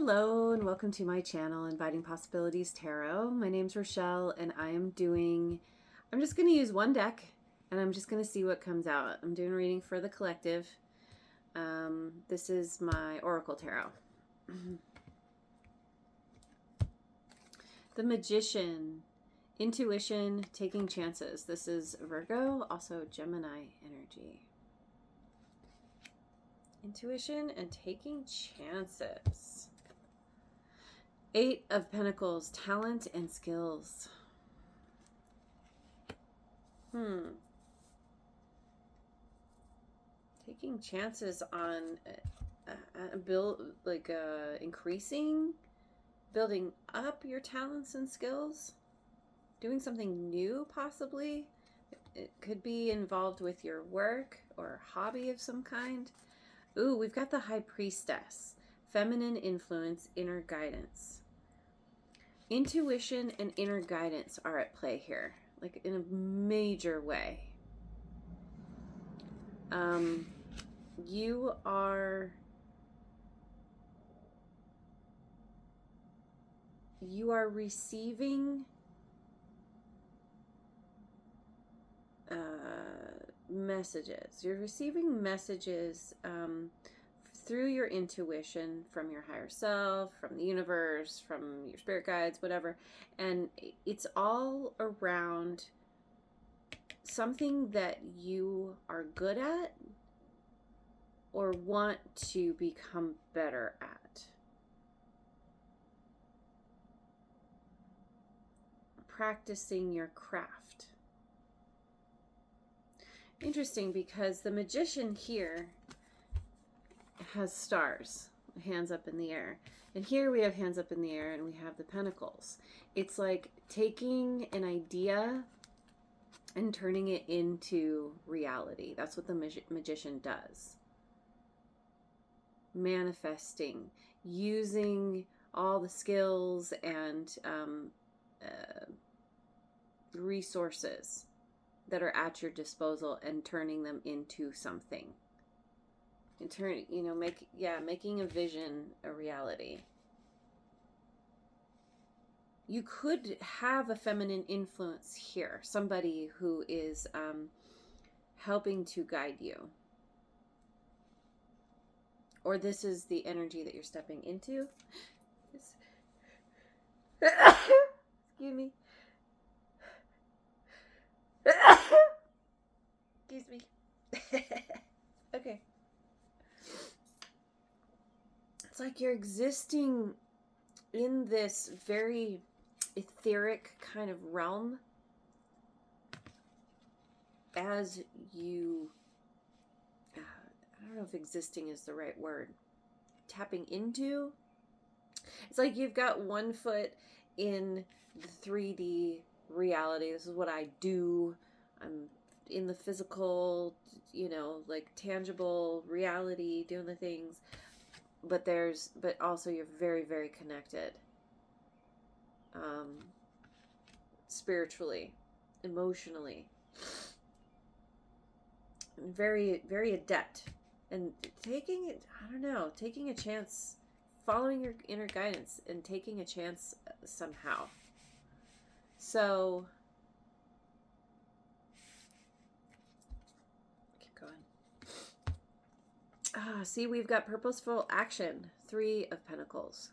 Hello and welcome to my channel, Inviting Possibilities Tarot. My name's Rachelle and I'm just going to use one deck and I'm just going to see what comes out. I'm doing a reading for the collective. This is my Oracle Tarot. The Magician, Intuition, Taking Chances. This is Virgo, also Gemini energy. Intuition and taking chances. Eight of Pentacles, talent and skills. Taking chances on increasing, building up your talents and skills, doing something new possibly. It could be involved with your work or hobby of some kind. Ooh, we've got the High Priestess. Feminine influence, inner guidance. Intuition and inner guidance are at play here, like in a major way. You are receiving messages. You're receiving messages through your intuition from your higher self, from the universe, from your spirit guides, whatever. And it's all around something that you are good at or want to become better at. Practicing your craft. Interesting, because the Magician here has stars, hands up in the air. And here we have hands up in the air and we have the Pentacles. It's like taking an idea and turning it into reality. That's what the Magician does. Manifesting, using all the skills and resources that are at your disposal and turning them into something. And making a vision a reality. You could have a feminine influence here, somebody who is helping to guide you. Or this is the energy that you're stepping into. Excuse me. Excuse me. Okay. It's like you're existing in this very etheric kind of realm as you, I don't know if existing is the right word, tapping into. It's like you've got one foot in the 3D reality. This is what I do. I'm in the physical, like tangible reality, doing the things. But also you're very, very connected. Spiritually, emotionally. Very, very adept. And taking a chance, following your inner guidance and taking a chance somehow. So, keep going. See, we've got purposeful action. 3 of Pentacles.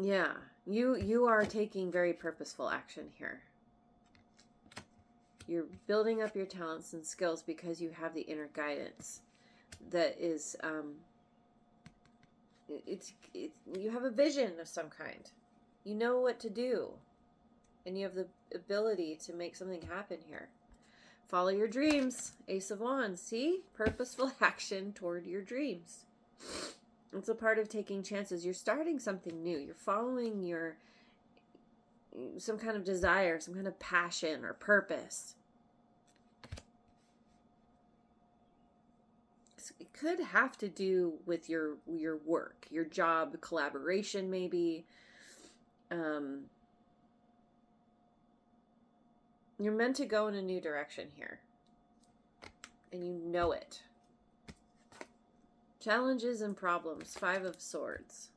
Yeah, you are taking very purposeful action here. You're building up your talents and skills because you have the inner guidance that is, you have a vision of some kind. You know what to do. And you have the ability to make something happen here. Follow your dreams. Ace of Wands. See? Purposeful action toward your dreams. It's a part of taking chances. You're starting something new. You're following some kind of desire, some kind of passion or purpose. It could have to do with your work, your job, collaboration maybe. You're meant to go in a new direction here. And you know it. Challenges and problems. 5 of Swords.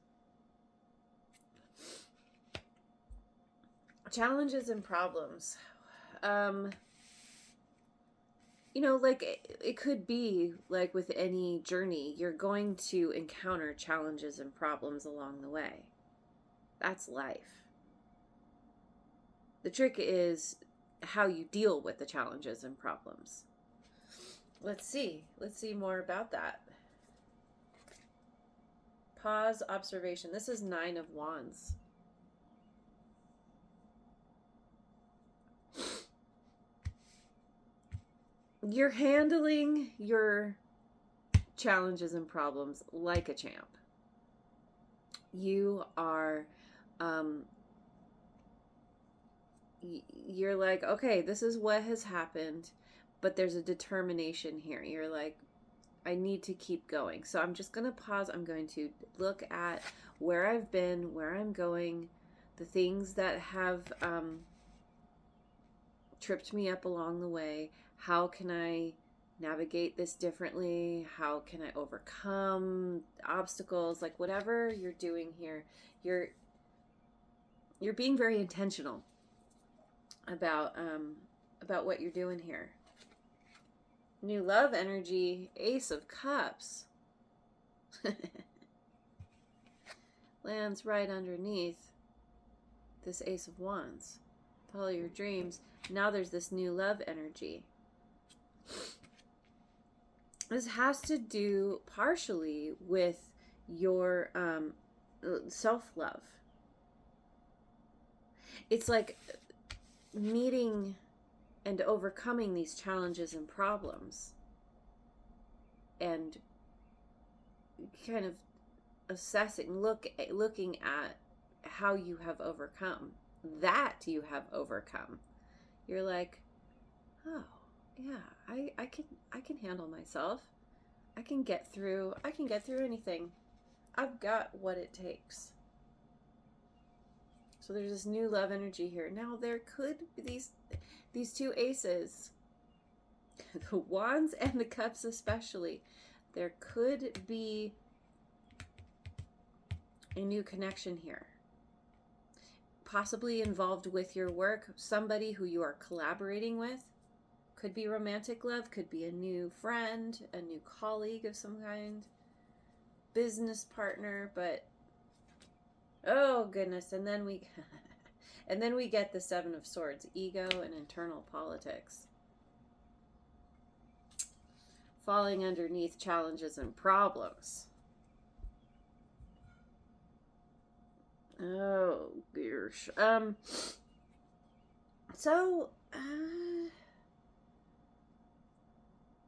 Challenges and problems. You know, like it could be like with any journey, you're going to encounter challenges and problems along the way. That's life. The trick is how you deal with the challenges and problems. Let's see more about that. Pause, observation. This is 9 of Wands. You're handling your challenges and problems like a champ. You are, you're like, okay, this is what has happened, but there's a determination here. You're like, I need to keep going. So I'm just going to pause. I'm going to look at where I've been, where I'm going, the things that have tripped me up along the way. How can I navigate this differently? How can I overcome obstacles? Like whatever you're doing here, you're being very intentional about what you're doing here. New love energy, Ace of Cups. Lands right underneath this Ace of Wands. Follow your dreams. Now there's this new love energy. This has to do partially with your self-love. It's like meeting and overcoming these challenges and problems and kind of assessing, looking at how you have overcome. That you have overcome. You're like, oh, yeah, I can handle myself. I can get through anything. I've got what it takes. So there's this new love energy here. Now there could be these 2 aces, the Wands and the Cups especially. There could be a new connection here. Possibly involved with your work, somebody who you are collaborating with. Could be romantic love, could be a new friend, a new colleague of some kind, business partner, but oh goodness, and then we get the 7 of Swords, ego and internal politics. Falling underneath challenges and problems. Oh, gosh.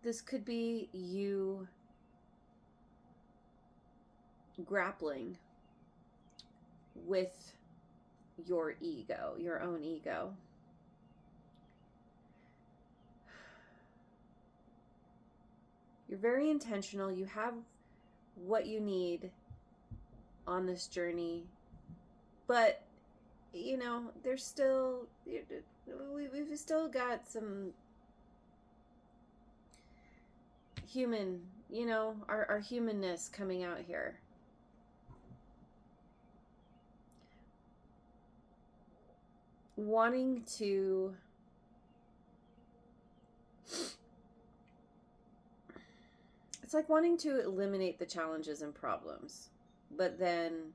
This could be you grappling with your ego, your own ego. You're very intentional. You have what you need on this journey. But, you know, there's still, we've still got some human, you know, our humanness coming out here. Wanting to it's like wanting to eliminate the challenges and problems, but then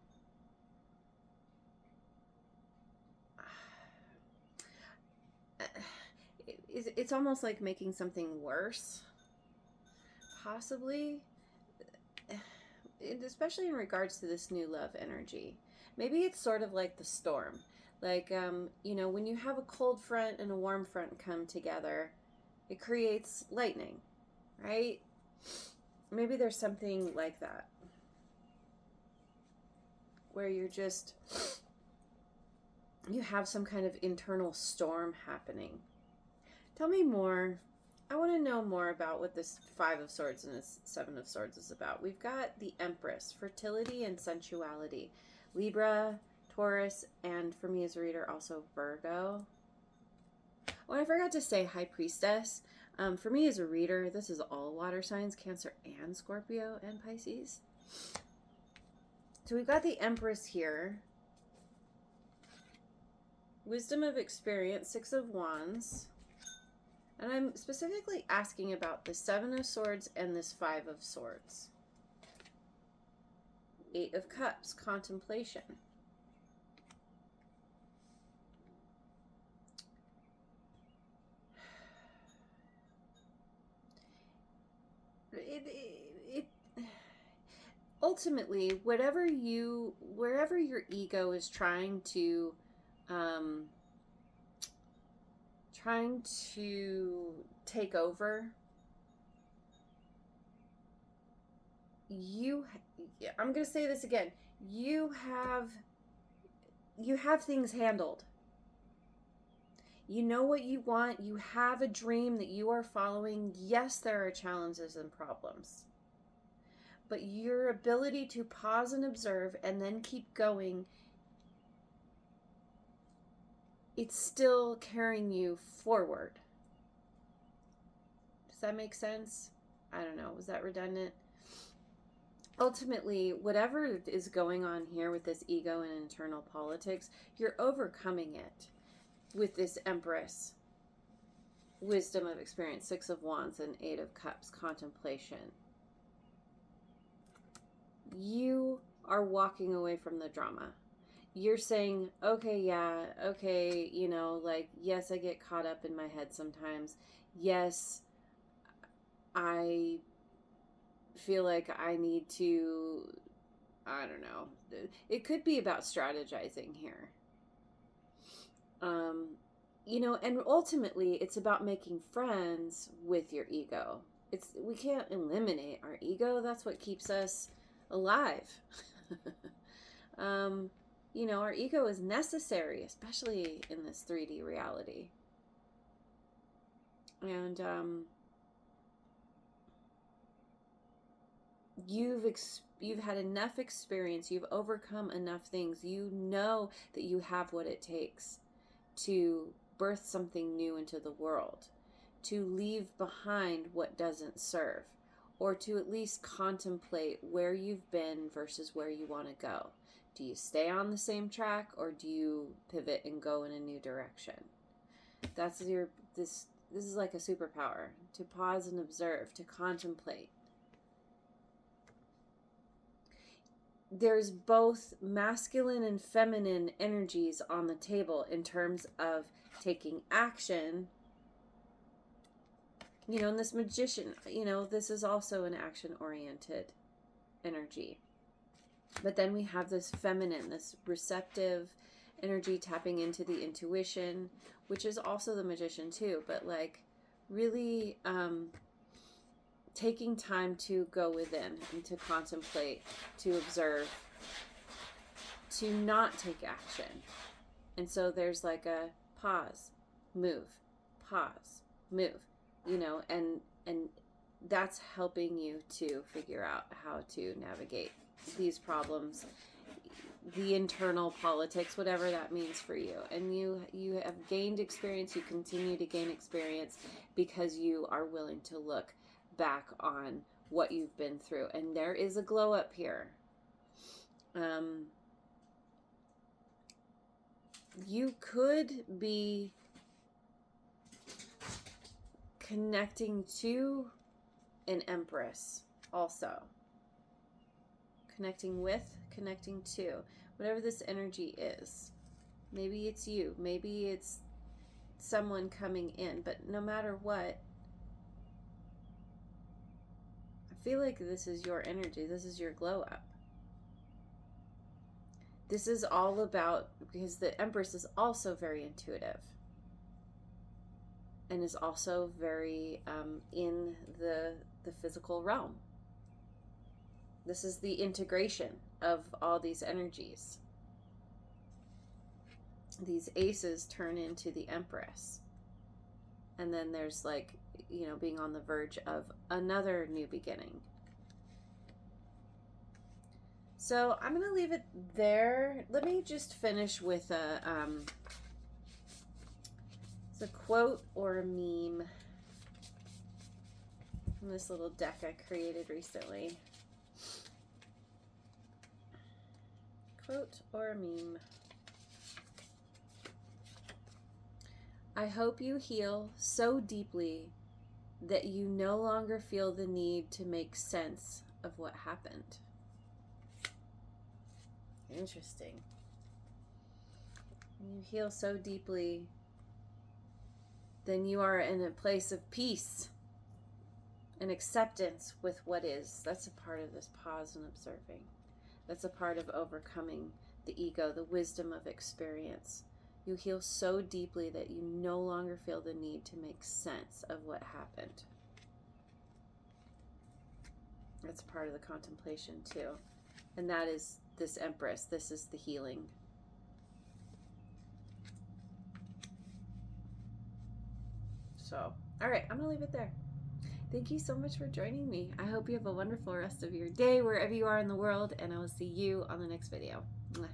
it's almost like making something worse, possibly, especially in regards to this new love energy. Maybe it's sort of like the storm. Like, you know, when you have a cold front and a warm front come together, it creates lightning, right? Maybe there's something like that, where you have some kind of internal storm happening. Tell me more. I want to know more about what this 5 of Swords and this 7 of Swords is about. We've got the Empress, fertility and sensuality. Libra, Taurus, and for me as a reader, also Virgo. Oh, I forgot to say High Priestess. For me as a reader, this is all water signs, Cancer and Scorpio and Pisces. So we've got the Empress here. Wisdom of experience, Six of Wands. And I'm specifically asking about the Seven of Swords and this Five of Swords. Eight of Cups, contemplation. Ultimately, wherever your ego is trying to take over, I'm going to say this again, you have things handled. You know what you want. You have a dream that you are following. Yes, there are challenges and problems. But your ability to pause and observe and then keep going, it's still carrying you forward. Does that make sense? I don't know. Was that redundant? Ultimately, whatever is going on here with this ego and internal politics, you're overcoming it with this Empress. Wisdom of experience, Six of Wands and Eight of Cups, contemplation. You are walking away from the drama. You're saying, okay, yeah, okay, yes, I get caught up in my head sometimes. Yes, I feel like I need to, I don't know. It could be about strategizing here. And ultimately it's about making friends with your ego. We can't eliminate our ego. That's what keeps us alive. Our ego is necessary, especially in this 3D reality. And you've had enough experience, you've overcome enough things. You know that you have what it takes to birth something new into the world, to leave behind what doesn't serve, or to at least contemplate where you've been versus where you want to go. Do you stay on the same track, or do you pivot and go in a new direction? This is like a superpower, to pause and observe, to contemplate. There's both masculine and feminine energies on the table in terms of taking action. And this Magician, this is also an action-oriented energy. But then we have this feminine, this receptive energy tapping into the intuition, which is also the Magician too, but really taking time to go within and to contemplate, to observe, to not take action. And so there's a pause, move, and that's helping you to figure out how to navigate these problems, the internal politics, whatever that means for you. And you have gained experience, you continue to gain experience because you are willing to look back on what you've been through. And there is a glow up here. You could be connecting to an Empress also. Connecting with, connecting to, whatever this energy is. Maybe it's you, maybe it's someone coming in, but no matter what, I feel like this is your energy, this is your glow up. This is all about, because the Empress is also very intuitive and is also very in the physical realm. This is the integration of all these energies. These aces turn into the Empress. And then there's being on the verge of another new beginning. So I'm going to leave it there. Let me just finish with it's a quote or a meme. from this little deck I created recently. Quote or meme. I hope you heal so deeply that you no longer feel the need to make sense of what happened. Interesting. When you heal so deeply, then you are in a place of peace and acceptance with what is. That's a part of this pause and observing. That's a part of overcoming the ego, the wisdom of experience. You heal so deeply that you no longer feel the need to make sense of what happened. That's part of the contemplation too. And that is this Empress. This is the healing. So, all right, I'm going to leave it there. Thank you so much for joining me. I hope you have a wonderful rest of your day wherever you are in the world, and I will see you on the next video. Mwah.